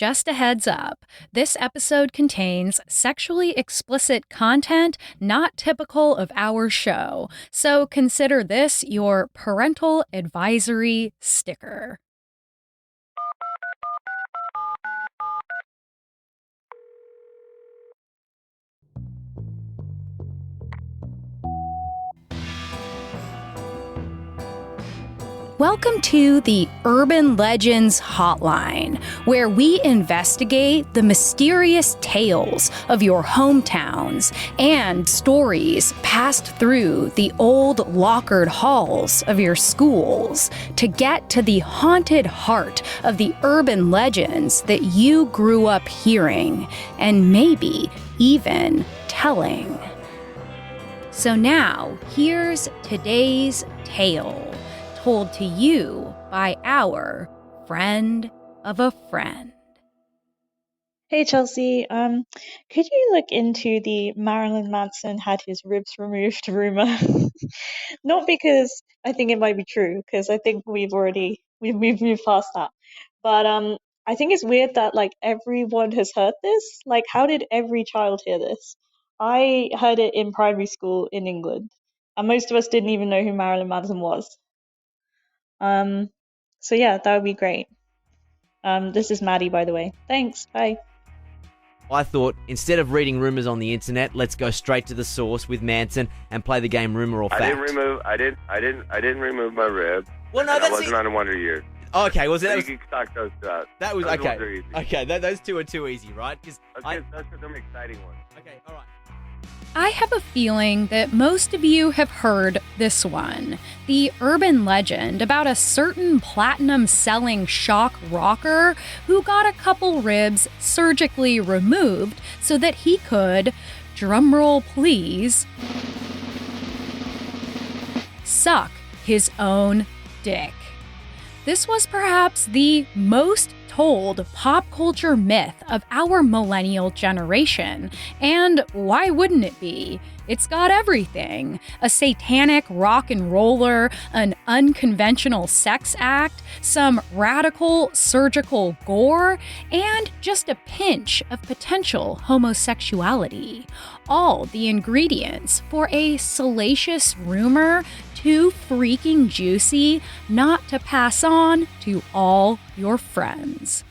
Just a heads up, this episode contains sexually explicit content not typical of our show, so consider this your parental advisory sticker. Welcome to the Urban Legends Hotline, where we investigate the mysterious tales of your hometowns and stories passed through the old lockered halls of your schools to get to the haunted heart of the urban legends that you grew up hearing and maybe even telling. So now, here's today's tale, told to you by our friend of a friend. Hey Chelsey, could you look into the Marilyn Manson had his ribs removed rumor? Not because I think it might be true, because I think we've moved past that. But I think it's weird that like everyone has heard this. Like, how did every child hear this? I heard it in primary school in England, and most of us didn't even know who Marilyn Manson was. So yeah, that would be great. This is Maddie, by the way. Thanks. Bye. I thought, instead of reading rumors on the internet, let's go straight to the source with Manson and play the game Rumor or Fact. I didn't remove my rib. Well, no, I wasn't on in Wonder Years. Okay, well, so you can stock those two out. That was okay. Those are easy. Okay, those two are too easy, right? Those are some exciting ones. Okay, all right. I have a feeling that most of you have heard this one, the urban legend about a certain platinum-selling shock rocker who got a couple ribs surgically removed so that he could, drumroll please, suck his own dick. This was perhaps the most told pop culture myth of our millennial generation. And why wouldn't it be? It's got everything. A satanic rock and roller, an unconventional sex act, some radical surgical gore, and just a pinch of potential homosexuality. All the ingredients for a salacious rumor too freaking juicy not to pass on to all your friends.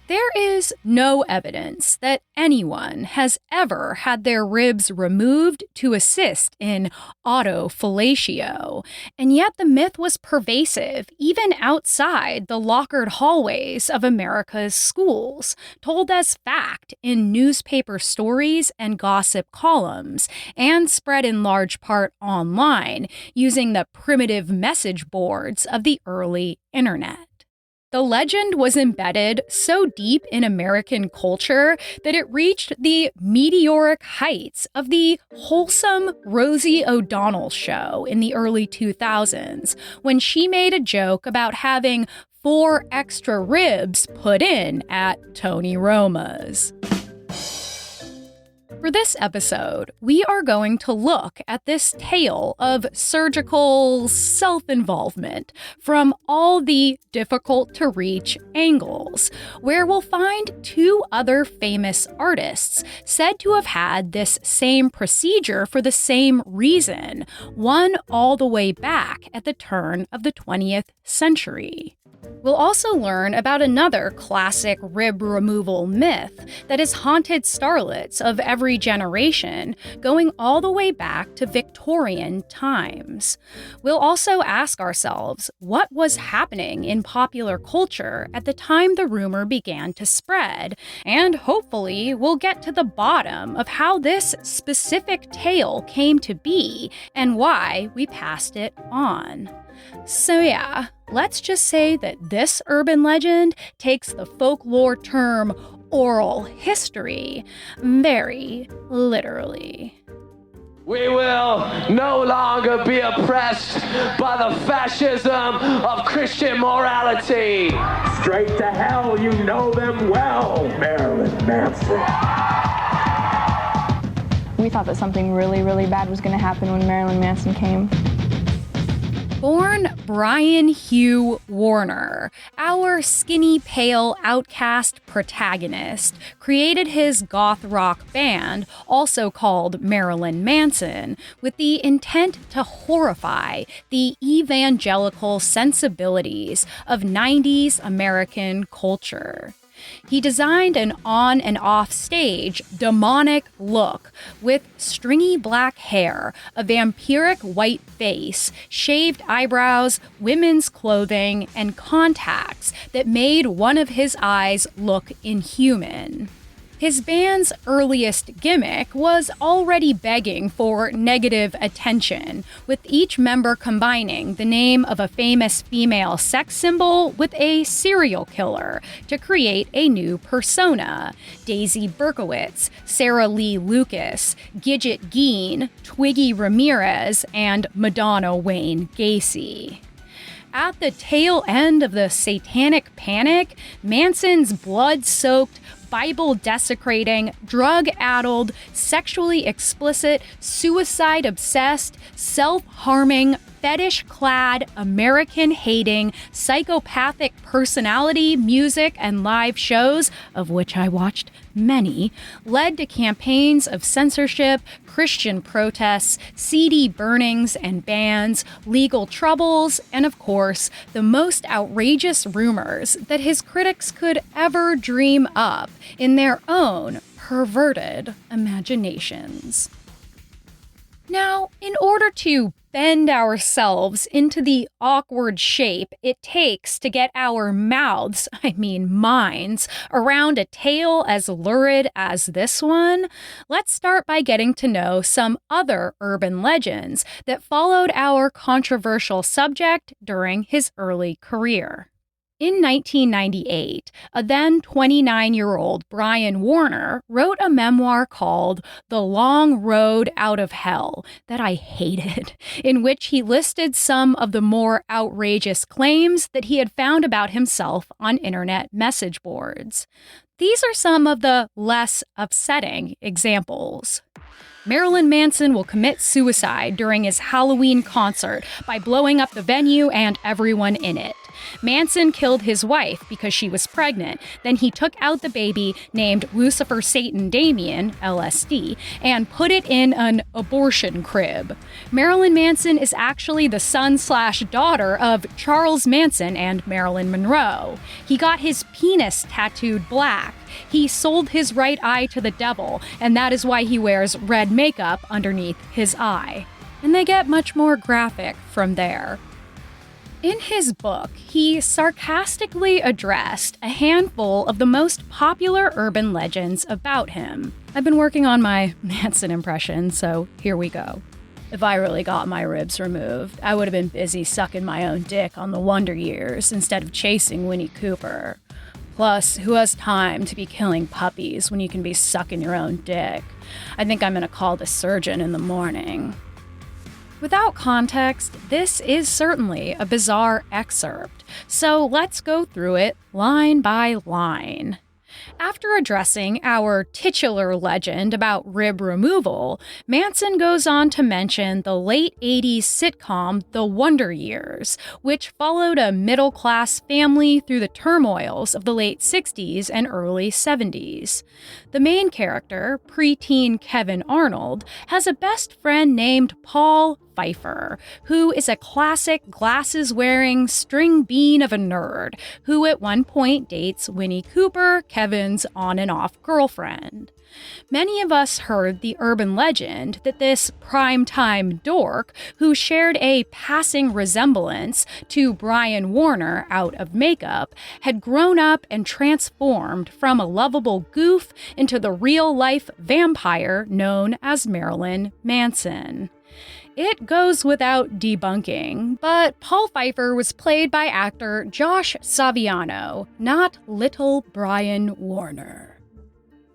There is no evidence that anyone has ever had their ribs removed to assist in autofellatio, and yet the myth was pervasive even outside the lockered hallways of America's schools, told as fact in newspaper stories and gossip columns, and spread in large part online using the primitive message boards of the early internet. The legend was embedded so deep in American culture that it reached the meteoric heights of the wholesome Rosie O'Donnell show in the early 2000s, when she made a joke about having 4 extra ribs put in at Tony Roma's. For this episode, we are going to look at this tale of surgical self-involvement from all the difficult-to-reach angles, where we'll find 2 other famous artists said to have had this same procedure for the same reason, one all the way back at the turn of the 20th century. We'll also learn about another classic rib removal myth that has haunted starlets of every generation, going all the way back to Victorian times. We'll also ask ourselves what was happening in popular culture at the time the rumor began to spread, and hopefully we'll get to the bottom of how this specific tale came to be and why we passed it on. So yeah, let's just say that this urban legend takes the folklore term oral history very literally. We will no longer be oppressed by the fascism of Christian morality. Straight to hell, you know them well, Marilyn Manson. We thought that something really, really bad was going to happen when Marilyn Manson came. Born Brian Hugh Warner, our skinny, pale, outcast protagonist created his goth rock band, also called Marilyn Manson, with the intent to horrify the evangelical sensibilities of 90s American culture. He designed an on and off stage demonic look with stringy black hair, a vampiric white face, shaved eyebrows, women's clothing, and contacts that made one of his eyes look inhuman. His band's earliest gimmick was already begging for negative attention, with each member combining the name of a famous female sex symbol with a serial killer to create a new persona. Daisy Berkowitz, Sarah Lee Lucas, Gidget Gein, Twiggy Ramirez, and Madonna Wayne Gacy. At the tail end of the satanic panic, Manson's blood-soaked, Bible-desecrating, drug-addled, sexually explicit, suicide-obsessed, self-harming, fetish-clad, American-hating, psychopathic personality, music, and live shows, of which I watched many, led to campaigns of censorship, Christian protests, CD burnings and bans, legal troubles, and of course, the most outrageous rumors that his critics could ever dream up in their own perverted imaginations. Now, in order to bend ourselves into the awkward shape it takes to get our minds, around a tale as lurid as this one, let's start by getting to know some other urban legends that followed our controversial subject during his early career. In 1998, a then 29-year-old Brian Warner wrote a memoir called The Long Road Out of Hell that I hated, in which he listed some of the more outrageous claims that he had found about himself on internet message boards. These are some of the less upsetting examples. Marilyn Manson will commit suicide during his Halloween concert by blowing up the venue and everyone in it. Manson killed his wife because she was pregnant. Then he took out the baby named Lucifer Satan Damien, LSD, and put it in an abortion crib. Marilyn Manson is actually the son/daughter of Charles Manson and Marilyn Monroe. He got his penis tattooed black. He sold his right eye to the devil, and that is why he wears red makeup underneath his eye. And they get much more graphic from there. In his book, he sarcastically addressed a handful of the most popular urban legends about him. I've been working on my Manson impression, so here we go. If I really got my ribs removed, I would have been busy sucking my own dick on the Wonder Years instead of chasing Winnie Cooper. Plus, who has time to be killing puppies when you can be sucking your own dick? I think I'm gonna call the surgeon in the morning. Without context, this is certainly a bizarre excerpt, so let's go through it line by line. After addressing our titular legend about rib removal, Manson goes on to mention the late 80s sitcom The Wonder Years, which followed a middle-class family through the turmoils of the late 60s and early 70s. The main character, preteen Kevin Arnold, has a best friend named Paul Pfeiffer, who is a classic glasses-wearing string bean of a nerd, who at one point dates Winnie Cooper, Kevin's on-and-off girlfriend. Many of us heard the urban legend that this primetime dork, who shared a passing resemblance to Brian Warner out of makeup, had grown up and transformed from a lovable goof into the real-life vampire known as Marilyn Manson. It goes without debunking, but Paul Pfeiffer was played by actor Josh Saviano, not little Brian Warner.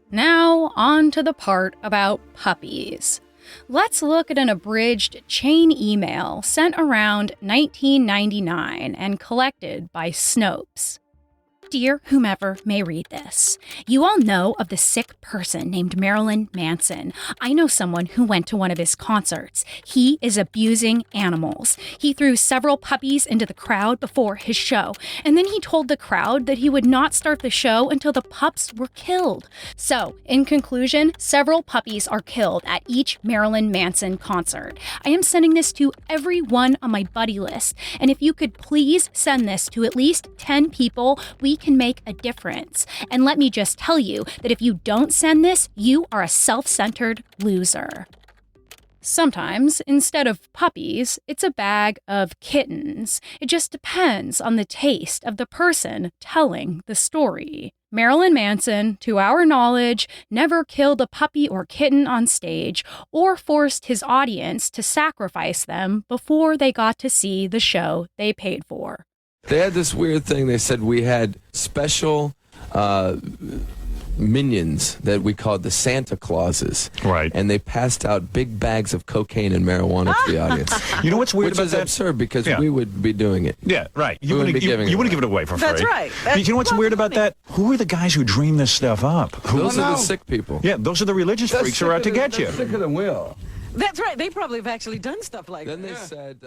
Now, on to the part about puppies. Let's look at an abridged chain email sent around 1999 and collected by Snopes. Dear whomever may read this, you all know of the sick person named Marilyn Manson. I know someone who went to one of his concerts. He is abusing animals. He threw several puppies into the crowd before his show, and then he told the crowd that he would not start the show until the pups were killed. So, in conclusion, several puppies are killed at each Marilyn Manson concert. I am sending this to everyone on my buddy list, and if you could please send this to at least 10 people, we can make a difference. And let me just tell you that if you don't send this, you are a self-centered loser. Sometimes, instead of puppies, it's a bag of kittens. It just depends on the taste of the person telling the story. Marilyn Manson, to our knowledge, never killed a puppy or kitten on stage or forced his audience to sacrifice them before they got to see the show they paid for. They had this weird thing. They said we had special minions that we called the Santa Clauses. Right. And they passed out big bags of cocaine and marijuana to the audience. You know what's weird about that? Which is absurd because we would be doing it. Yeah, right. You wouldn't give it away for free. That's right. You know what's weird about that? Who are the guys who dream this stuff up? Those are the sick people. Yeah, those are the religious freaks who are out to get you. Sicker than we are. That's right. They probably have actually done stuff like that. Then they said...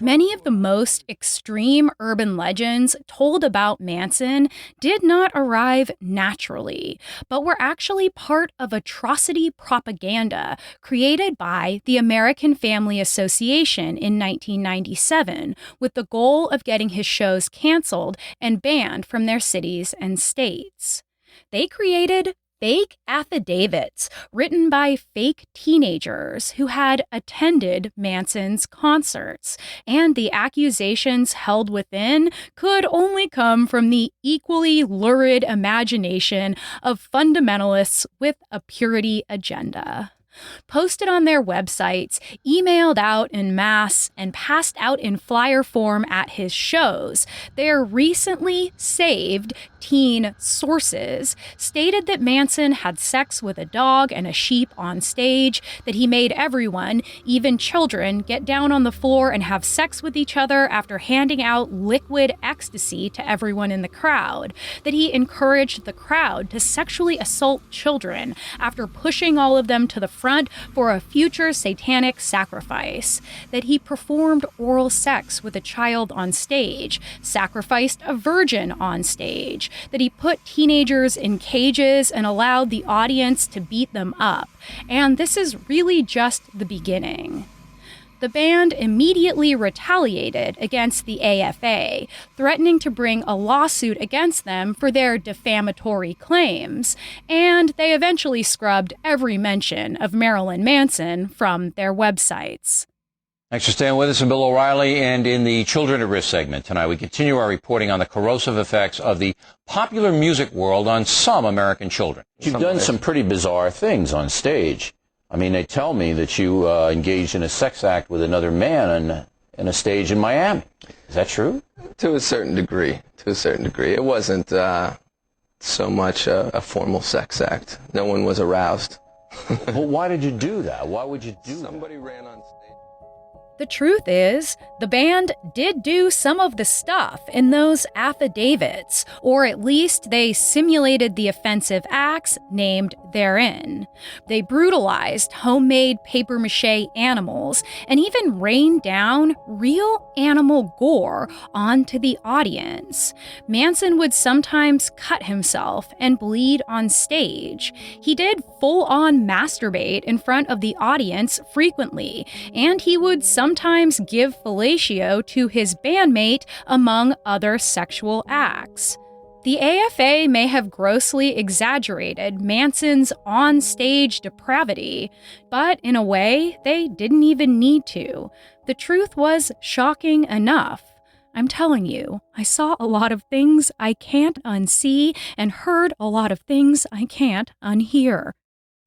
Many of the most extreme urban legends told about Manson did not arrive naturally, but were actually part of atrocity propaganda created by the American Family Association in 1997 with the goal of getting his shows canceled and banned from their cities and states. They created fake affidavits written by fake teenagers who had attended Manson's concerts, and the accusations held within could only come from the equally lurid imagination of fundamentalists with a purity agenda. Posted on their websites, emailed out en masse, and passed out in flyer form at his shows, their recently saved teen sources stated that Manson had sex with a dog and a sheep on stage, that he made everyone, even children, get down on the floor and have sex with each other after handing out liquid ecstasy to everyone in the crowd, that he encouraged the crowd to sexually assault children after pushing all of them to the front for a future satanic sacrifice, that he performed oral sex with a child on stage, sacrificed a virgin on stage, that he put teenagers in cages and allowed the audience to beat them up. And this is really just the beginning. The band immediately retaliated against the AFA, threatening to bring a lawsuit against them for their defamatory claims, and they eventually scrubbed every mention of Marilyn Manson from their websites. Thanks for staying with us. I'm Bill O'Reilly, and in the Children at Risk segment tonight, we continue our reporting on the corrosive effects of the popular music world on some American children. You've done some pretty bizarre things on stage. I mean, they tell me that you engaged in a sex act with another man in a stage in Miami. Is that true? To a certain degree. It wasn't so much a formal sex act. No one was aroused. Well, why did you do that? Why would you do that? Somebody ran on stage. The truth is, the band did do some of the stuff in those affidavits, or at least they simulated the offensive acts named therein. They brutalized homemade papier-mâché animals and even rained down real animal gore onto the audience. Manson would sometimes cut himself and bleed on stage. He did full-on masturbate in front of the audience frequently, and he would sometimes give fellatio to his bandmate, among other sexual acts. The AFA may have grossly exaggerated Manson's on-stage depravity, but in a way, they didn't even need to. The truth was shocking enough. I'm telling you, I saw a lot of things I can't unsee and heard a lot of things I can't unhear.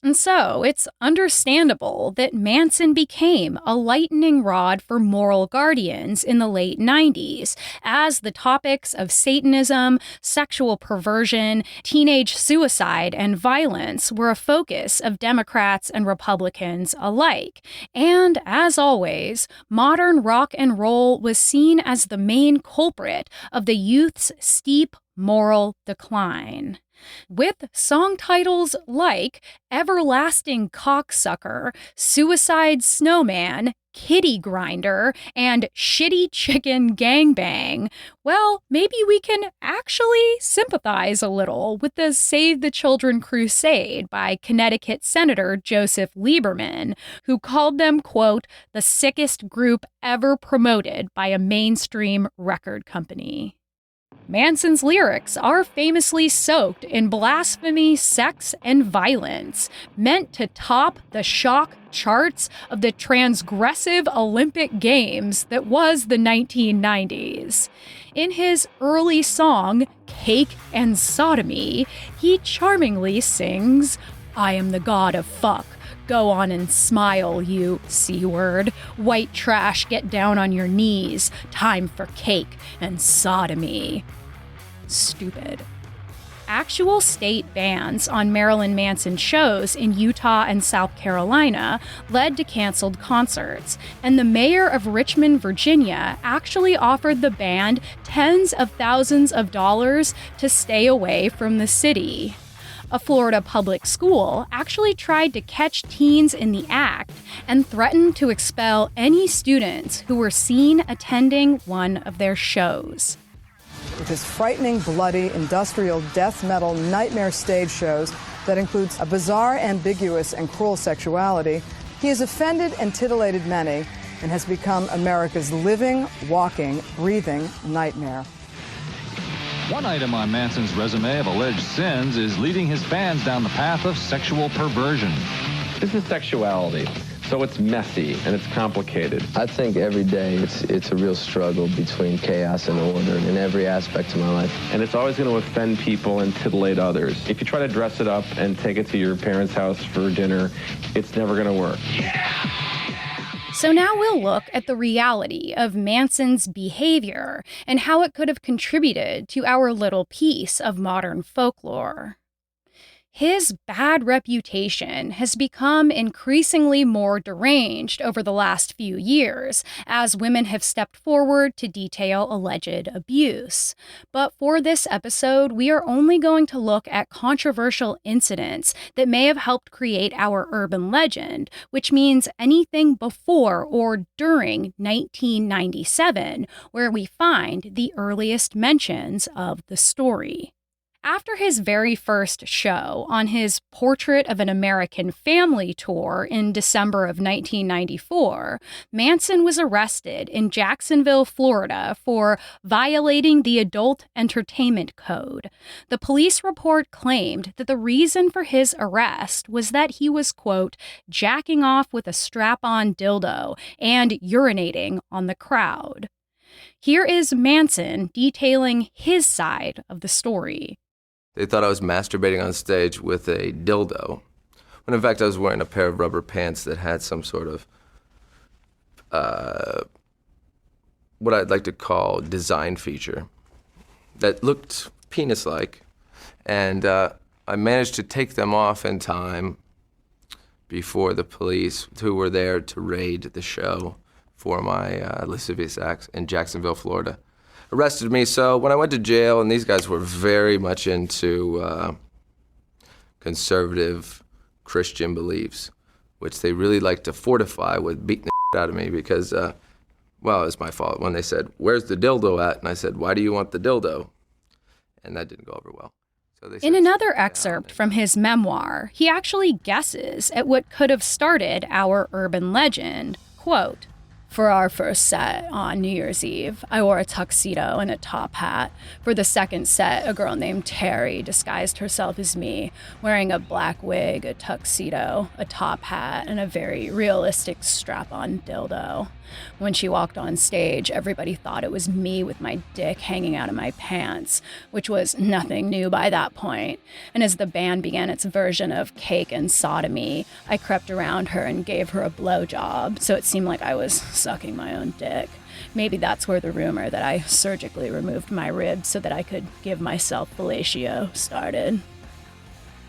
And so, it's understandable that Manson became a lightning rod for moral guardians in the late 90s, as the topics of Satanism, sexual perversion, teenage suicide, and violence were a focus of Democrats and Republicans alike. And, as always, modern rock and roll was seen as the main culprit of the youth's steep moral decline. With song titles like Everlasting Cocksucker, Suicide Snowman, Kitty Grinder, and Shitty Chicken Gangbang, well, maybe we can actually sympathize a little with the Save the Children crusade by Connecticut Senator Joseph Lieberman, who called them, quote, the sickest group ever promoted by a mainstream record company. Manson's lyrics are famously soaked in blasphemy, sex, and violence, meant to top the shock charts of the transgressive Olympic Games that was the 1990s. In his early song, Cake and Sodomy, he charmingly sings, I am the god of fuck. Go on and smile, you C-word. White trash, get down on your knees. Time for cake and sodomy. Stupid. Actual state bans on Marilyn Manson shows in Utah and South Carolina led to canceled concerts, and the mayor of Richmond, Virginia, actually offered the band tens of thousands of dollars to stay away from the city. A Florida public school actually tried to catch teens in the act and threatened to expel any students who were seen attending one of their shows. With his frightening, bloody, industrial death metal nightmare stage shows that includes a bizarre, ambiguous, and cruel sexuality, he has offended and titillated many and has become America's living, walking, breathing nightmare. One item on Manson's resume of alleged sins is leading his fans down the path of sexual perversion. This is sexuality, so it's messy and it's complicated. I think every day it's a real struggle between chaos and order in every aspect of my life. And it's always going to offend people and titillate others. If you try to dress it up and take it to your parents' house for dinner, it's never going to work. So now we'll look at the reality of Manson's behavior and how it could have contributed to our little piece of modern folklore. His bad reputation has become increasingly more deranged over the last few years as women have stepped forward to detail alleged abuse. But for this episode, we are only going to look at controversial incidents that may have helped create our urban legend, which means anything before or during 1997, where we find the earliest mentions of the story. After his very first show on his Portrait of an American Family tour in December of 1994, Manson was arrested in Jacksonville, Florida for violating the Adult Entertainment Code. The police report claimed that the reason for his arrest was that he was, quote, jacking off with a strap-on dildo and urinating on the crowd. Here is Manson detailing his side of the story. They thought I was masturbating on stage with a dildo, when in fact I was wearing a pair of rubber pants that had some sort of, what I'd like to call design feature that looked penis-like. And I managed to take them off in time before the police, who were there to raid the show for my lascivious acts in Jacksonville, Florida, arrested me. So when I went to jail, and these guys were very much into conservative Christian beliefs, which they really like to fortify with beating the shit out of me because, well, it was my fault when they said, "Where's the dildo at?" And I said, "Why do you want the dildo?" And that didn't go over well. So they said, in another excerpt from his memoir, he actually guesses at what could have started our urban legend. Quote, "For our first set on New Year's Eve, I wore a tuxedo and a top hat. For the second set, a girl named Terry disguised herself as me, wearing a black wig, a tuxedo, a top hat, and a very realistic strap-on dildo. When she walked on stage, everybody thought it was me with my dick hanging out of my pants, which was nothing new by that point. And as the band began its version of Cake and Sodomy, I crept around her and gave her a blowjob, so it seemed like I was sucking my own dick. Maybe that's where the rumor that I surgically removed my ribs so that I could give myself fellatio started."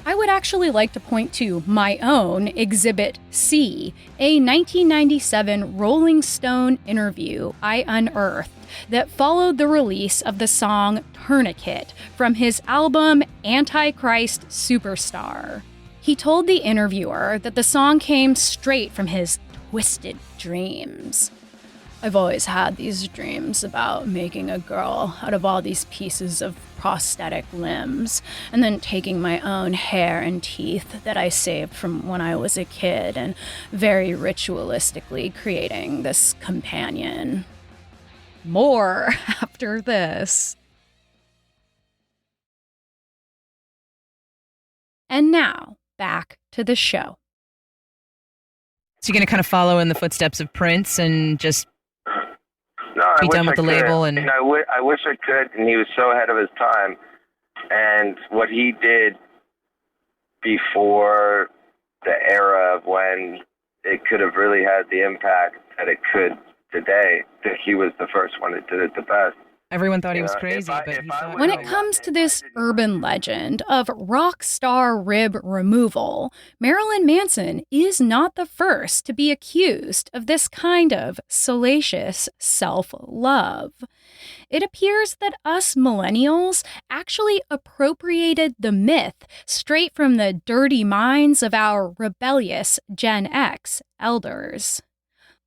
I would actually like to point to my own Exhibit C, a 1997 Rolling Stone interview I unearthed that followed the release of the song Tourniquet from his album Antichrist Superstar. He told the interviewer that the song came straight from his twisted dreams. I've always had these dreams about making a girl out of all these pieces of prosthetic limbs, and then taking my own hair and teeth that I saved from when I was a kid and very ritualistically creating this companion. More after this. And now, back to the show. So you're going to kind of follow in the footsteps of Prince and just be done with the label? And I wish I could, and he was so ahead of his time. And what he did before the era of when it could have really had the impact that it could today, that he was the first one that did it the best. Everyone thought he was crazy, but he thought... When it comes to this urban legend of rock star rib removal, Marilyn Manson is not the first to be accused of this kind of salacious self-love. It appears that us millennials actually appropriated the myth straight from the dirty minds of our rebellious Gen X elders.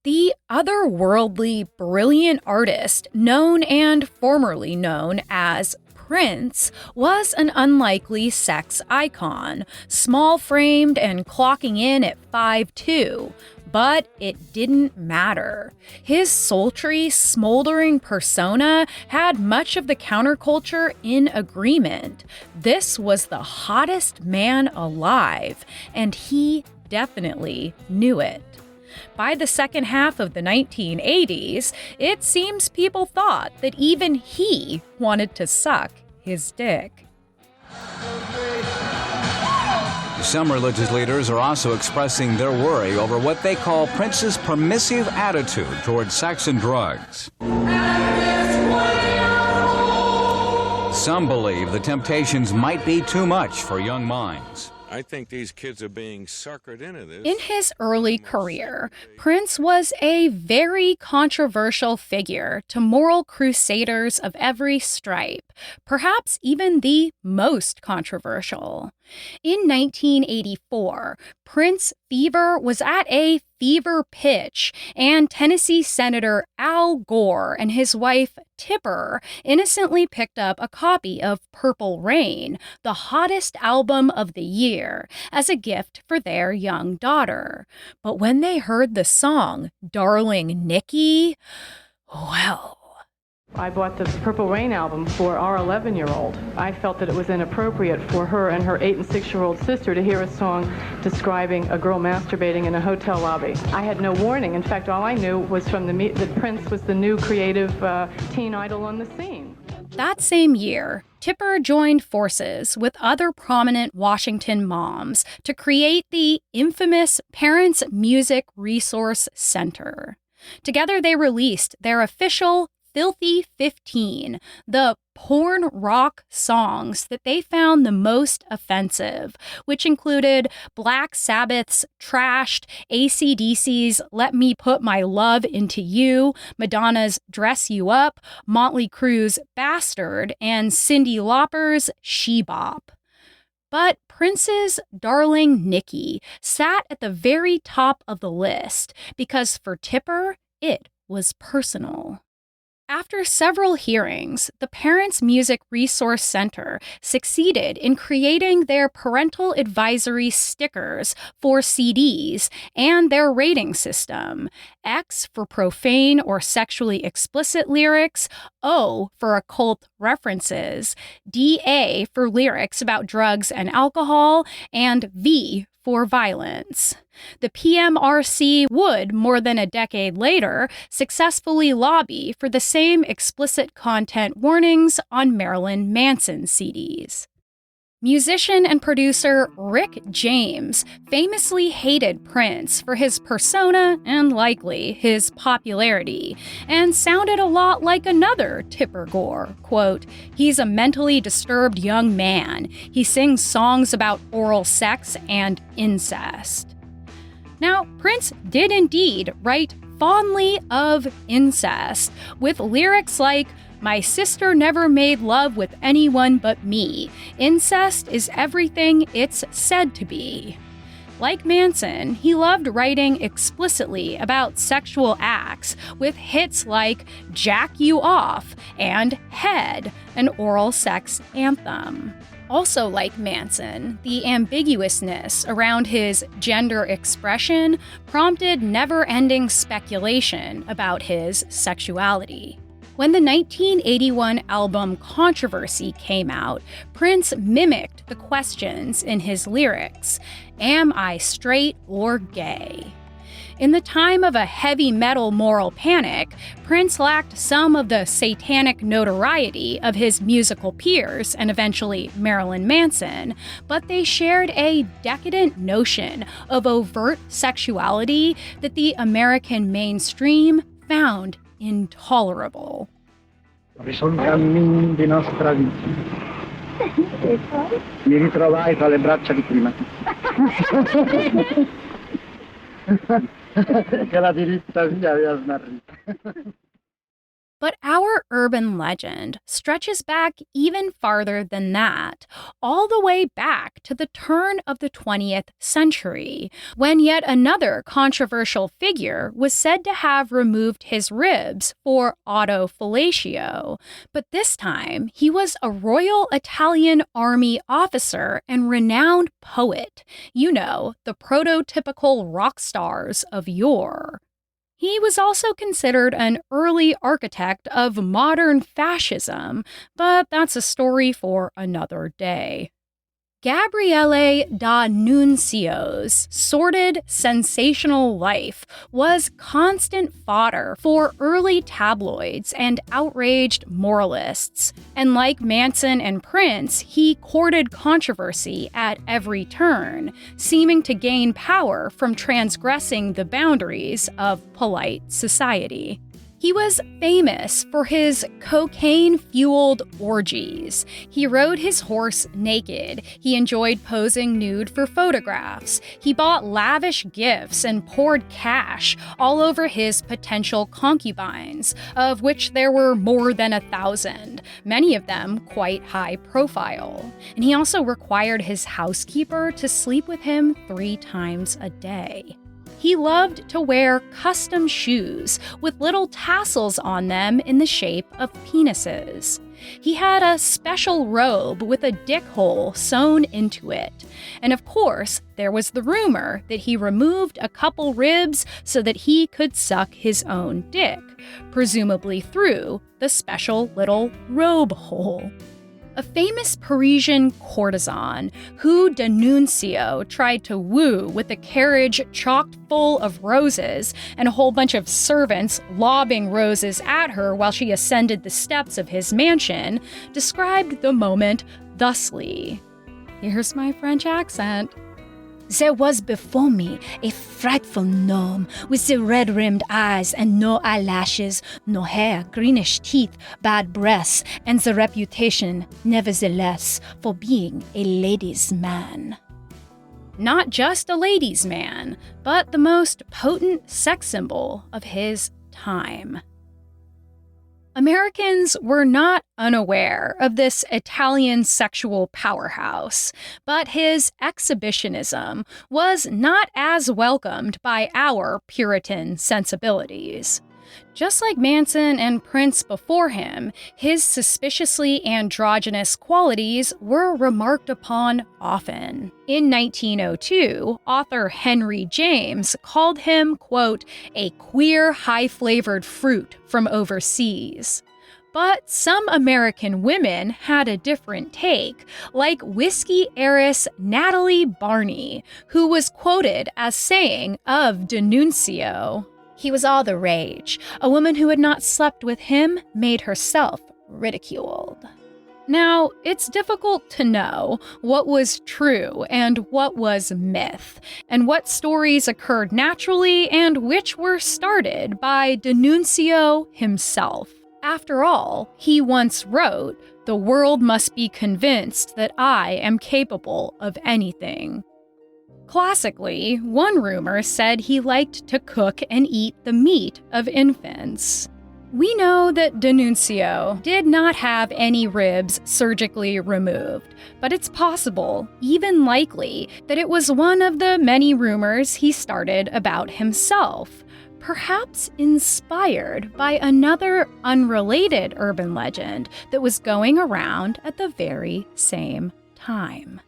The otherworldly, brilliant artist, known and formerly known as Prince, was an unlikely sex icon, small-framed and clocking in at 5'2", but it didn't matter. His sultry, smoldering persona had much of the counterculture in agreement. This was the hottest man alive, and he definitely knew it. By the second half of the 1980s, it seems people thought that even he wanted to suck his dick. Some religious leaders are also expressing their worry over what they call Prince's permissive attitude towards sex and drugs. Some believe the temptations might be too much for young minds. I think these kids are being suckered into this. In his early career, Prince was a very controversial figure to moral crusaders of every stripe, perhaps even the most controversial. In 1984, Prince fever was at a fever pitch, and Tennessee Senator Al Gore and his wife Tipper innocently picked up a copy of Purple Rain, the hottest album of the year, as a gift for their young daughter. But when they heard the song, Darling Nikki, well... I bought this Purple Rain album for our 11-year-old. I felt that it was inappropriate for her and her 8- and 6-year-old sister to hear a song describing a girl masturbating in a hotel lobby. I had no warning. In fact, all I knew was from that Prince was the new creative teen idol on the scene. That same year, Tipper joined forces with other prominent Washington moms to create the infamous Parents Music Resource Center. Together, they released their official Filthy 15, the porn rock songs that they found the most offensive, which included Black Sabbath's Trashed, AC/DC's Let Me Put My Love Into You, Madonna's Dress You Up, Motley Crue's Bastard, and Cyndi Lauper's She Bop. But Prince's Darling Nikki sat at the very top of the list because for Tipper, it was personal. After several hearings, the Parents Music Resource Center succeeded in creating their parental advisory stickers for CDs and their rating system. X for profane or sexually explicit lyrics, O for occult references, DA for lyrics about drugs and alcohol, and V for violence. The PMRC would, more than a decade later, successfully lobby for the same explicit content warnings on Marilyn Manson CDs. Musician and producer Rick James famously hated Prince for his persona and likely his popularity, and sounded a lot like another Tipper Gore. Quote, "He's a mentally disturbed young man. He sings songs about oral sex and incest." Now, Prince did indeed write fondly of incest, with lyrics like, "My sister never made love with anyone but me. Incest is everything it's said to be." Like Manson, he loved writing explicitly about sexual acts, with hits like "Jack You Off" and "Head," an oral sex anthem. Also like Manson, the ambiguousness around his gender expression prompted never-ending speculation about his sexuality. When the 1981 album Controversy came out, Prince mimicked the questions in his lyrics. Am I straight or gay? In the time of a heavy metal moral panic, Prince lacked some of the satanic notoriety of his musical peers and eventually Marilyn Manson, but they shared a decadent notion of overt sexuality that the American mainstream found intolerable. Risolvi i cammini di nostra vita. Mi ritrovai tra le braccia di Primati. Che la diritta via aveva smarrito. But our urban legend stretches back even farther than that, all the way back to the turn of the 20th century, when yet another controversial figure was said to have removed his ribs for autofellatio. But this time, he was a Royal Italian Army officer and renowned poet. You know, the prototypical rock stars of yore. He was also considered an early architect of modern fascism, but that's a story for another day. Gabriele D'Annunzio's sordid, sensational life was constant fodder for early tabloids and outraged moralists. And like Manson and Prince, he courted controversy at every turn, seeming to gain power from transgressing the boundaries of polite society. He was famous for his cocaine-fueled orgies. He rode his horse naked. He enjoyed posing nude for photographs. He bought lavish gifts and poured cash all over his potential concubines, of which there were more than 1,000, many of them quite high profile. And he also required his housekeeper to sleep with him 3 times a day. He loved to wear custom shoes with little tassels on them in the shape of penises. He had a special robe with a dick hole sewn into it. And of course, there was the rumor that he removed a couple ribs so that he could suck his own dick, presumably through the special little robe hole. A famous Parisian courtesan who D'Annunzio tried to woo with a carriage chocked full of roses and a whole bunch of servants lobbing roses at her while she ascended the steps of his mansion, described the moment thusly. Here's my French accent. There was before me a frightful gnome with the red-rimmed eyes and no eyelashes, no hair, greenish teeth, bad breasts, and the reputation, nevertheless, for being a ladies' man. Not just a ladies' man, but the most potent sex symbol of his time. Americans were not unaware of this Italian sexual powerhouse, but his exhibitionism was not as welcomed by our Puritan sensibilities. Just like Manson and Prince before him, his suspiciously androgynous qualities were remarked upon often. In 1902, author Henry James called him, quote, a queer, high-flavored fruit from overseas. But some American women had a different take, like whiskey heiress Natalie Barney, who was quoted as saying of D'Annunzio, "He was all the rage. A woman who had not slept with him made herself ridiculed." Now, it's difficult to know what was true and what was myth, and what stories occurred naturally and which were started by D'Annunzio himself. After all, he once wrote, "The world must be convinced that I am capable of anything." Classically, one rumor said he liked to cook and eat the meat of infants. We know that D'Annunzio did not have any ribs surgically removed, but it's possible, even likely, that it was one of the many rumors he started about himself, perhaps inspired by another unrelated urban legend that was going around at the very same time.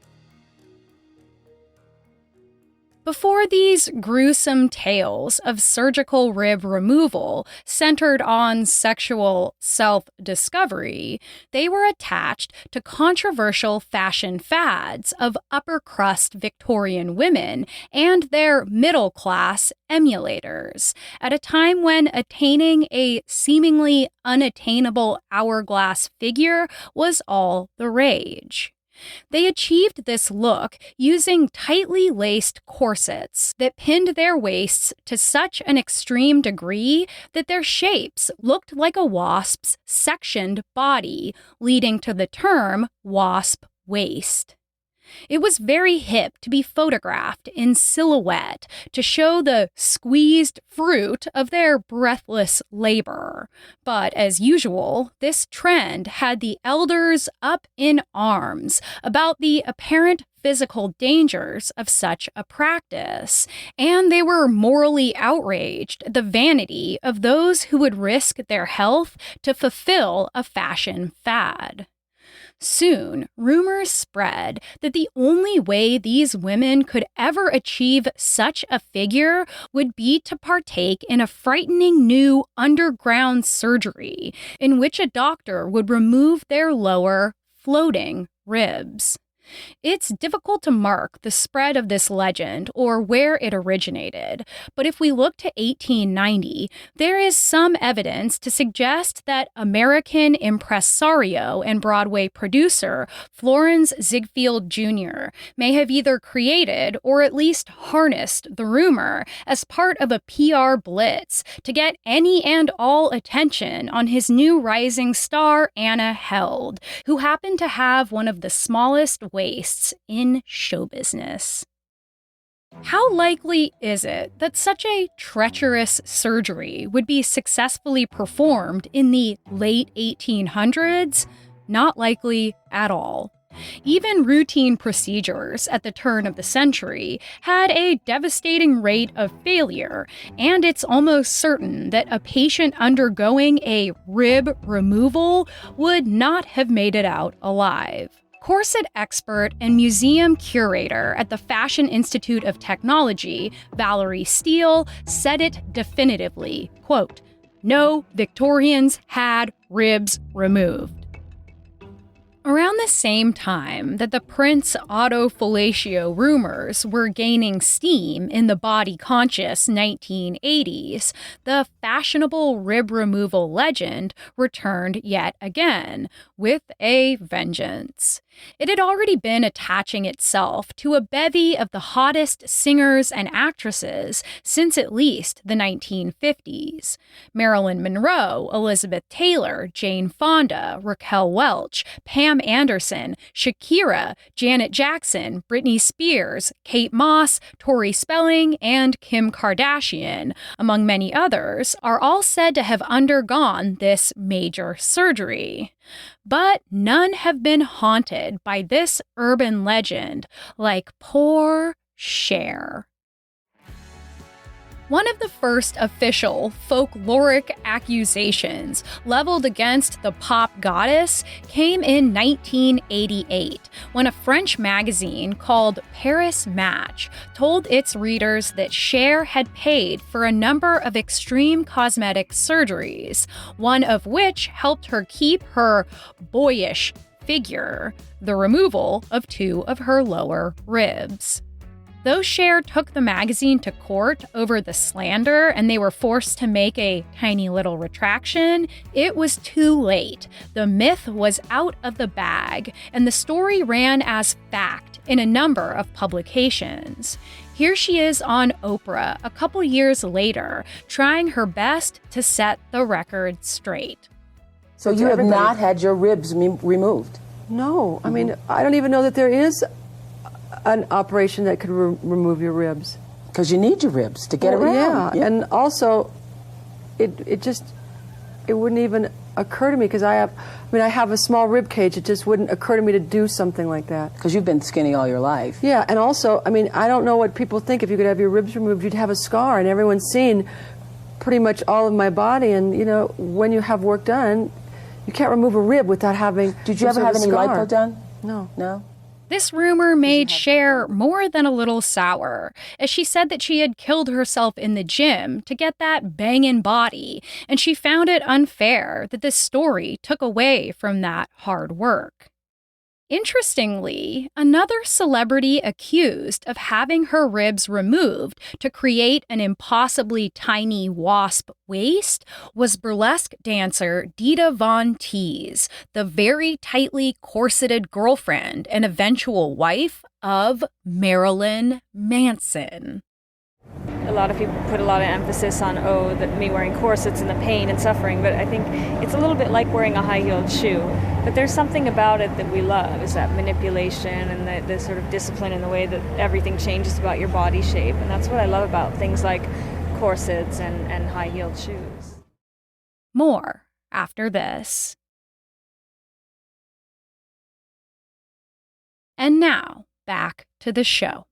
Before these gruesome tales of surgical rib removal centered on sexual self-discovery, they were attached to controversial fashion fads of upper-crust Victorian women and their middle-class emulators, at a time when attaining a seemingly unattainable hourglass figure was all the rage. They achieved this look using tightly laced corsets that pinned their waists to such an extreme degree that their shapes looked like a wasp's sectioned body, leading to the term wasp waist. It was very hip to be photographed in silhouette to show the squeezed fruit of their breathless labor. But as usual, this trend had the elders up in arms about the apparent physical dangers of such a practice, and they were morally outraged at the vanity of those who would risk their health to fulfill a fashion fad. Soon, rumors spread that the only way these women could ever achieve such a figure would be to partake in a frightening new underground surgery in which a doctor would remove their lower, floating ribs. It's difficult to mark the spread of this legend or where it originated, but if we look to 1890, there is some evidence to suggest that American impresario and Broadway producer Florence Ziegfeld Jr. may have either created or at least harnessed the rumor as part of a PR blitz to get any and all attention on his new rising star, Anna Held, who happened to have one of the smallest waists in show business. How likely is it that such a treacherous surgery would be successfully performed in the late 1800s? Not likely at all. Even routine procedures at the turn of the century had a devastating rate of failure, and it's almost certain that a patient undergoing a rib removal would not have made it out alive. Corset expert and museum curator at the Fashion Institute of Technology, Valerie Steele, said it definitively, quote, "No Victorians had ribs removed." Around the same time that the Prince autofellatio rumors were gaining steam in the body-conscious 1980s, the fashionable rib removal legend returned yet again, with a vengeance. It had already been attaching itself to a bevy of the hottest singers and actresses since at least the 1950s. Marilyn Monroe, Elizabeth Taylor, Jane Fonda, Raquel Welch, Pam Anderson, Shakira, Janet Jackson, Britney Spears, Kate Moss, Tori Spelling, and Kim Kardashian, among many others, are all said to have undergone this major surgery. But none have been haunted by this urban legend like poor Cher. One of the first official folkloric accusations leveled against the pop goddess came in 1988, when a French magazine called Paris Match told its readers that Cher had paid for a number of extreme cosmetic surgeries, one of which helped her keep her boyish figure, the removal of 2 of her lower ribs. Though Cher took the magazine to court over the slander and they were forced to make a tiny little retraction, it was too late. The myth was out of the bag, and the story ran as fact in a number of publications. Here she is on Oprah a couple years later, trying her best to set the record straight. So you have not had your ribs removed? No. I mean, I don't even know that there is an operation that could remove your ribs. Because you need your ribs to get around. Yeah, and also, it wouldn't even occur to me because I have a small rib cage. It just wouldn't occur to me to do something like that. Because you've been skinny all your life. Yeah, and also, I mean, I don't know what people think. If you could have your ribs removed, you'd have a scar, and everyone's seen pretty much all of my body. And you know, when you have work done, you can't remove a rib without having. Did you ever have any lipo done? No. No. This rumor made Cher more than a little sour, as she said that she had killed herself in the gym to get that bangin' body, and she found it unfair that this story took away from that hard work. Interestingly, another celebrity accused of having her ribs removed to create an impossibly tiny wasp waist was burlesque dancer Dita Von Teese, the very tightly corseted girlfriend and eventual wife of Marilyn Manson. A lot of people put a lot of emphasis on, that me wearing corsets and the pain and suffering, but I think it's a little bit like wearing a high-heeled shoe. But there's something about it that we love, is that manipulation and the sort of discipline in the way that everything changes about your body shape. And that's what I love about things like corsets and high-heeled shoes. More after this. And now, back to the show.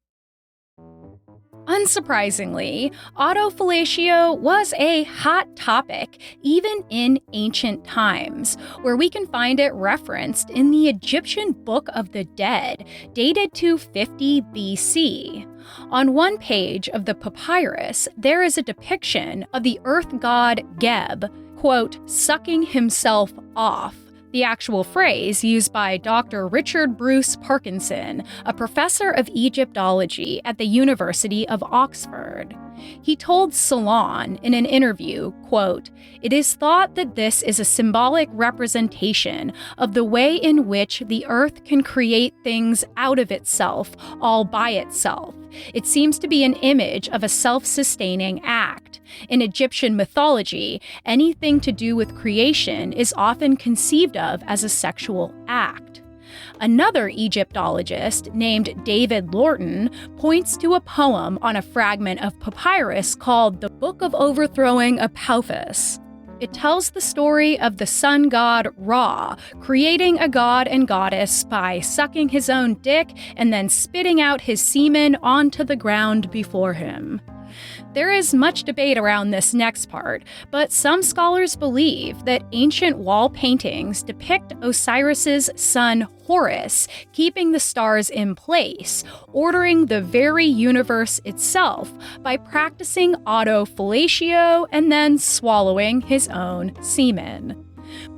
Unsurprisingly, autofellatio was a hot topic even in ancient times, where we can find it referenced in the Egyptian Book of the Dead, dated to 50 BC. On one page of the papyrus, there is a depiction of the earth god Geb, quote, sucking himself off. The actual phrase used by Dr. Richard Bruce Parkinson, a professor of Egyptology at the University of Oxford. He told Salon in an interview, quote, "It is thought that this is a symbolic representation of the way in which the earth can create things out of itself, all by itself. It seems to be an image of a self-sustaining act. In Egyptian mythology, anything to do with creation is often conceived of as a sexual act." Another Egyptologist named David Lorton points to a poem on a fragment of papyrus called the Book of Overthrowing Apophis. It tells the story of the sun god Ra creating a god and goddess by sucking his own dick and then spitting out his semen onto the ground before him. There is much debate around this next part, but some scholars believe that ancient wall paintings depict Osiris's son Horus keeping the stars in place, ordering the very universe itself by practicing autofellatio and then swallowing his own semen.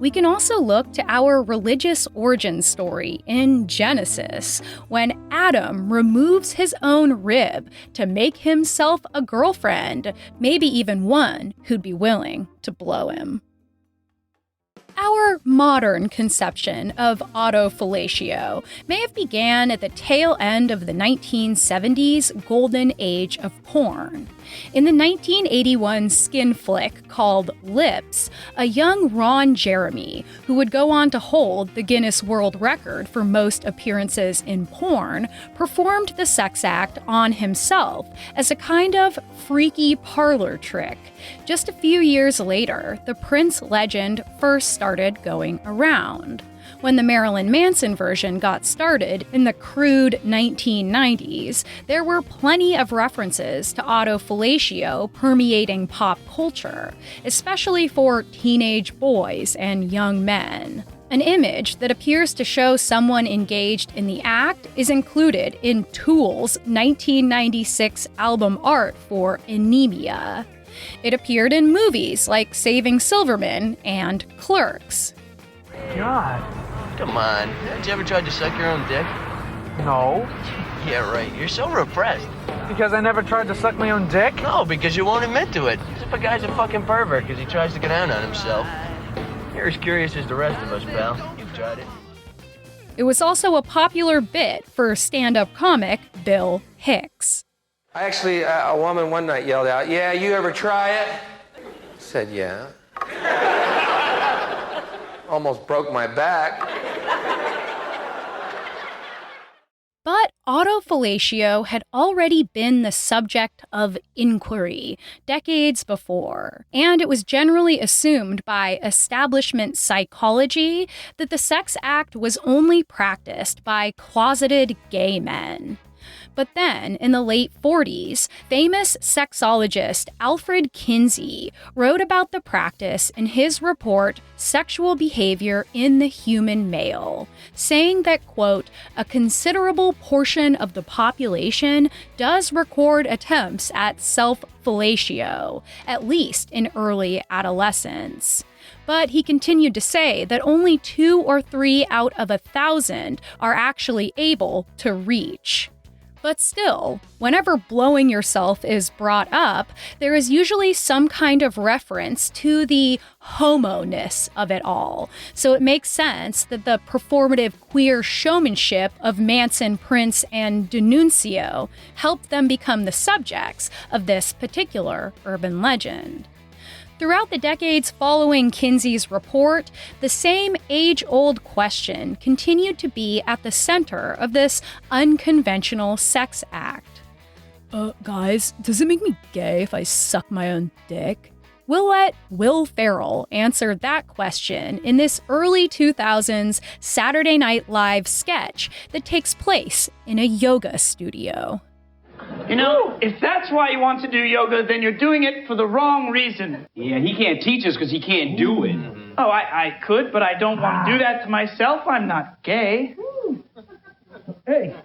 We can also look to our religious origin story in Genesis, when Adam removes his own rib to make himself a girlfriend, maybe even one who'd be willing to blow him. Our modern conception of autofellatio may have began at the tail end of the 1970s golden age of porn. In the 1981 skin flick called Lips, a young Ron Jeremy, who would go on to hold the Guinness World Record for most appearances in porn, performed the sex act on himself as a kind of freaky parlor trick. Just a few years later, the Prince legend first started going around. When the Marilyn Manson version got started in the crude 1990s, there were plenty of references to autofellatio permeating pop culture, especially for teenage boys and young men. An image that appears to show someone engaged in the act is included in Tool's 1996 album art for Anemia. It appeared in movies like Saving Silverman and Clerks. God. Come on. Have you ever tried to suck your own dick? No. Yeah, right. You're so repressed. Because I never tried to suck my own dick? No, because you won't admit to it. As if a guy's a fucking pervert because he tries to get down on himself. You're as curious as the rest of us, pal. You've tried it. It was also a popular bit for stand-up comic Bill Hicks. I actually, a woman one night yelled out, "Yeah, you ever try it?" I said, "Yeah." Almost broke my back. But autofellatio had already been the subject of inquiry decades before, and it was generally assumed by establishment psychology that the sex act was only practiced by closeted gay men. But then, in the late 40s, famous sexologist Alfred Kinsey wrote about the practice in his report, Sexual Behavior in the Human Male, saying that, quote, a considerable portion of the population does record attempts at self-fellatio, at least in early adolescence. But he continued to say that only 2 or 3 out of 1,000 are actually able to reach. But still, whenever blowing yourself is brought up, there is usually some kind of reference to the homo-ness of it all. So it makes sense that the performative queer showmanship of Manson, Prince, and D'Annunzio helped them become the subjects of this particular urban legend. Throughout the decades following Kinsey's report, the same age-old question continued to be at the center of this unconventional sex act. Guys, does it make me gay if I suck my own dick? We'll let Will Ferrell answer that question in this early 2000s Saturday Night Live sketch that takes place in a yoga studio. You know, if that's why you want to do yoga, then you're doing it for the wrong reason. Yeah, he can't teach us because he can't do it. Oh, I could, but I don't want to do that to myself. I'm not gay. Hey.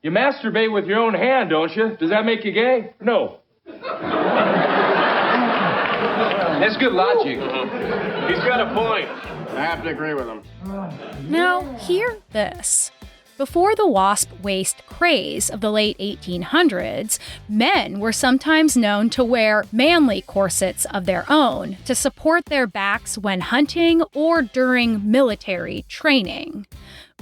You masturbate with your own hand, don't you? Does that make you gay? No. That's good logic. He's got a point. I have to agree with him. Now, hear this. Before the wasp waist craze of the late 1800s, men were sometimes known to wear manly corsets of their own to support their backs when hunting or during military training.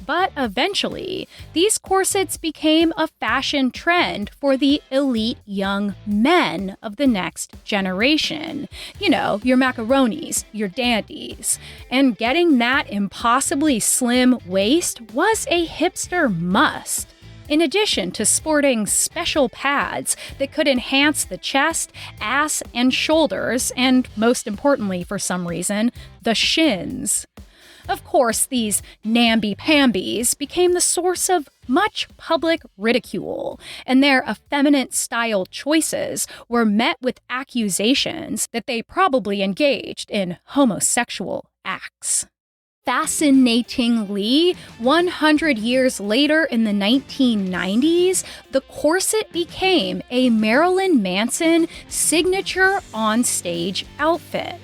But eventually, these corsets became a fashion trend for the elite young men of the next generation. You know, your macaronis, your dandies. And getting that impossibly slim waist was a hipster must. In addition to sporting special pads that could enhance the chest, ass, and shoulders, and most importantly for some reason, the shins. Of course, these namby-pambies became the source of much public ridicule, and their effeminate style choices were met with accusations that they probably engaged in homosexual acts. Fascinatingly, 100 years later in the 1990s, the corset became a Marilyn Manson signature on-stage outfit.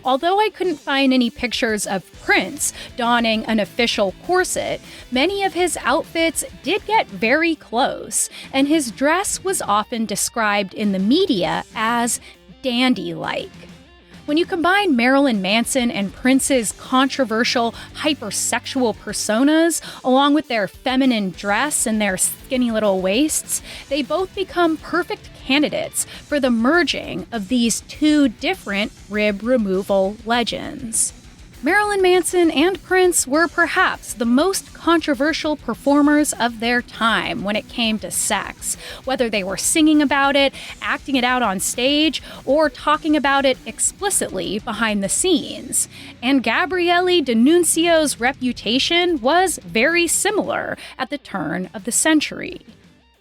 Although I couldn't find any pictures of Prince donning an official corset, many of his outfits did get very close, and his dress was often described in the media as dandy-like. When you combine Marilyn Manson and Prince's controversial hypersexual personas, along with their feminine dress and their skinny little waists, they both become perfect candidates for the merging of these two different rib removal legends. Marilyn Manson and Prince were perhaps the most controversial performers of their time when it came to sex, whether they were singing about it, acting it out on stage, or talking about it explicitly behind the scenes. And Gabriele D'Annunzio's reputation was very similar at the turn of the century.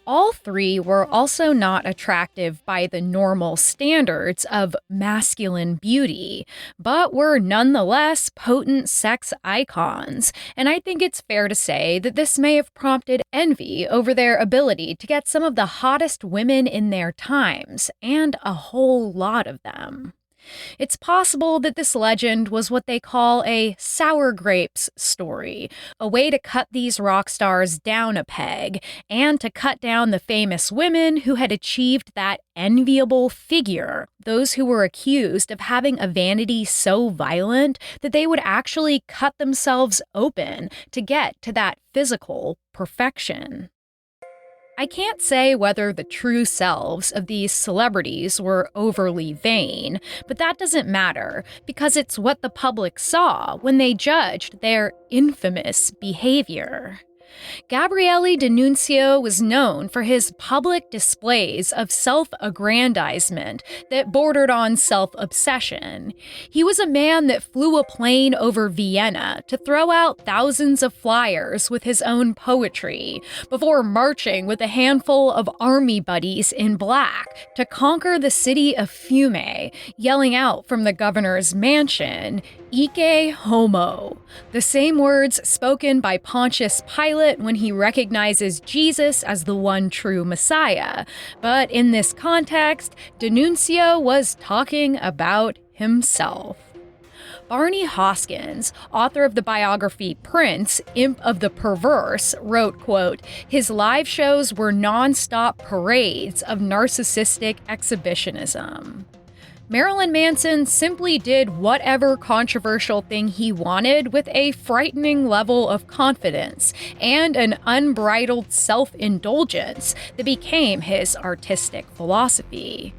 All three were also not attractive by the normal standards of masculine beauty, but were nonetheless potent sex icons, and I think it's fair to say that this may have prompted envy over their ability to get some of the hottest women in their times, and a whole lot of them. It's possible that this legend was what they call a sour grapes story, a way to cut these rock stars down a peg, and to cut down the famous women who had achieved that enviable figure, those who were accused of having a vanity so violent that they would actually cut themselves open to get to that physical perfection. I can't say whether the true selves of these celebrities were overly vain, but that doesn't matter because it's what the public saw when they judged their infamous behavior. Gabriele D'Annunzio was known for his public displays of self-aggrandizement that bordered on self-obsession. He was a man that flew a plane over Vienna to throw out thousands of flyers with his own poetry before marching with a handful of army buddies in black to conquer the city of Fiume, yelling out from the governor's mansion, "Ike homo," the same words spoken by Pontius Pilate when he recognizes Jesus as the one true Messiah. But in this context, D'Annunzio was talking about himself. Barney Hoskyns, author of the biography Prince, Imp of the Perverse, wrote, quote, "His live shows were non-stop parades of narcissistic exhibitionism." Marilyn Manson simply did whatever controversial thing he wanted with a frightening level of confidence and an unbridled self-indulgence that became his artistic philosophy.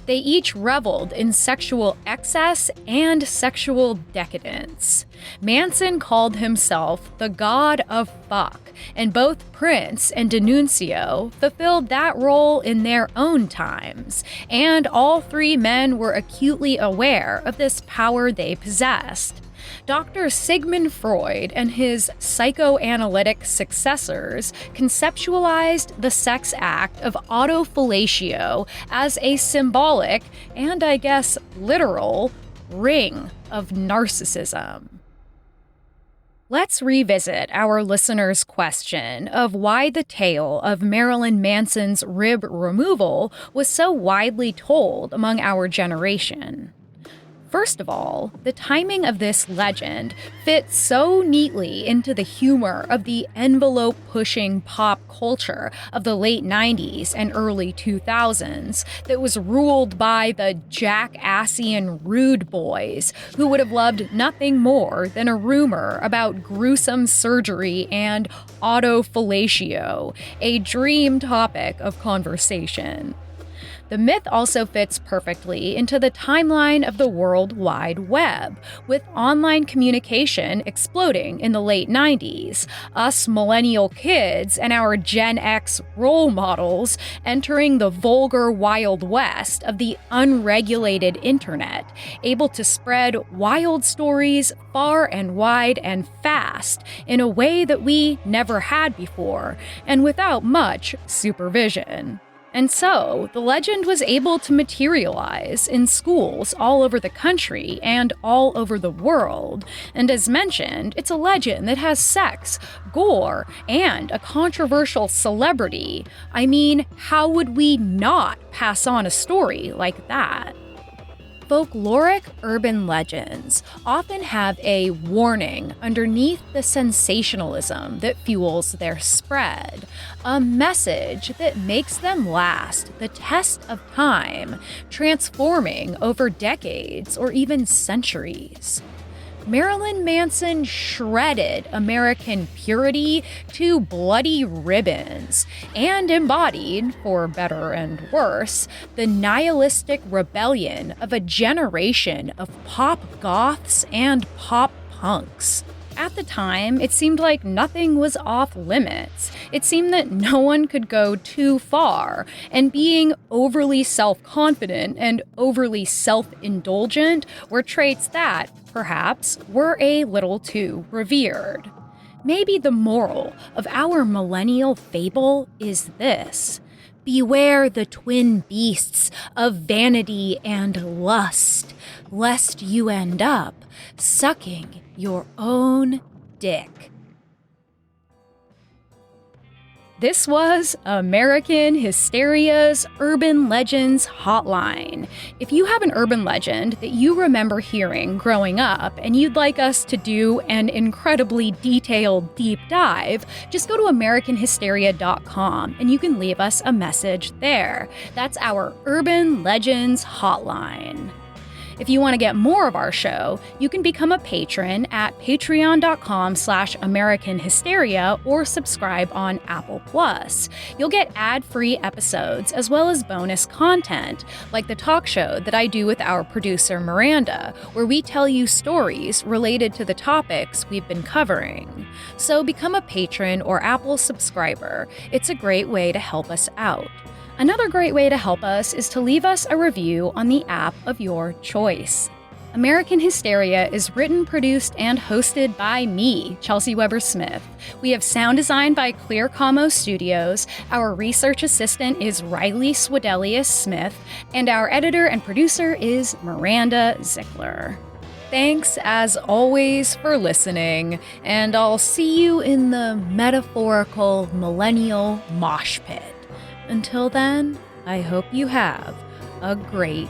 They each reveled in sexual excess and sexual decadence. Manson called himself the god of fuck, and both Prince and D'Annunzio fulfilled that role in their own times, and all three men were acutely aware of this power they possessed. Dr. Sigmund Freud and his psychoanalytic successors conceptualized the sex act of autofellatio as a symbolic, and I guess literal, ring of narcissism. Let's revisit our listener's question of why the tale of Marilyn Manson's rib removal was so widely told among our generation. First of all, the timing of this legend fits so neatly into the humor of the envelope-pushing pop culture of the late 90s and early 2000s that was ruled by the jackassian rude boys who would have loved nothing more than a rumor about gruesome surgery and autofellatio, a dream topic of conversation. The myth also fits perfectly into the timeline of the World Wide Web, with online communication exploding in the late 90s, us millennial kids and our Gen X role models entering the vulgar Wild West of the unregulated internet, able to spread wild stories far and wide and fast in a way that we never had before, and without much supervision. And so, the legend was able to materialize in schools all over the country and all over the world. And as mentioned, it's a legend that has sex, gore, and a controversial celebrity. I mean, how would we not pass on a story like that? Folkloric urban legends often have a warning underneath the sensationalism that fuels their spread, a message that makes them last the test of time, transforming over decades or even centuries. Marilyn Manson shredded American purity to bloody ribbons and embodied, for better and worse, the nihilistic rebellion of a generation of pop goths and pop punks. At the time, it seemed like nothing was off limits. It seemed that no one could go too far, and being overly self-confident and overly self-indulgent were traits that, perhaps, were a little too revered. Maybe the moral of our millennial fable is this: beware the twin beasts of vanity and lust, lest you end up sucking your own dick. This was American Hysteria's Urban Legends Hotline. If you have an urban legend that you remember hearing growing up and you'd like us to do an incredibly detailed deep dive, just go to AmericanHysteria.com and you can leave us a message there. That's our Urban Legends Hotline. If you want to get more of our show, you can become a patron at patreon.com/AmericanHysteria or subscribe on Apple Plus. You'll get ad-free episodes as well as bonus content, like the talk show that I do with our producer Miranda, where we tell you stories related to the topics we've been covering. So become a patron or Apple subscriber. It's a great way to help us out. Another great way to help us is to leave us a review on the app of your choice. American Hysteria is written, produced, and hosted by me, Chelsey Weber-Smith. We have sound design by Clear Como Studios, our research assistant is Riley Swedelius-Smith, and our editor and producer is Miranda Zickler. Thanks, as always, for listening, and I'll see you in the metaphorical millennial mosh pit. Until then, I hope you have a great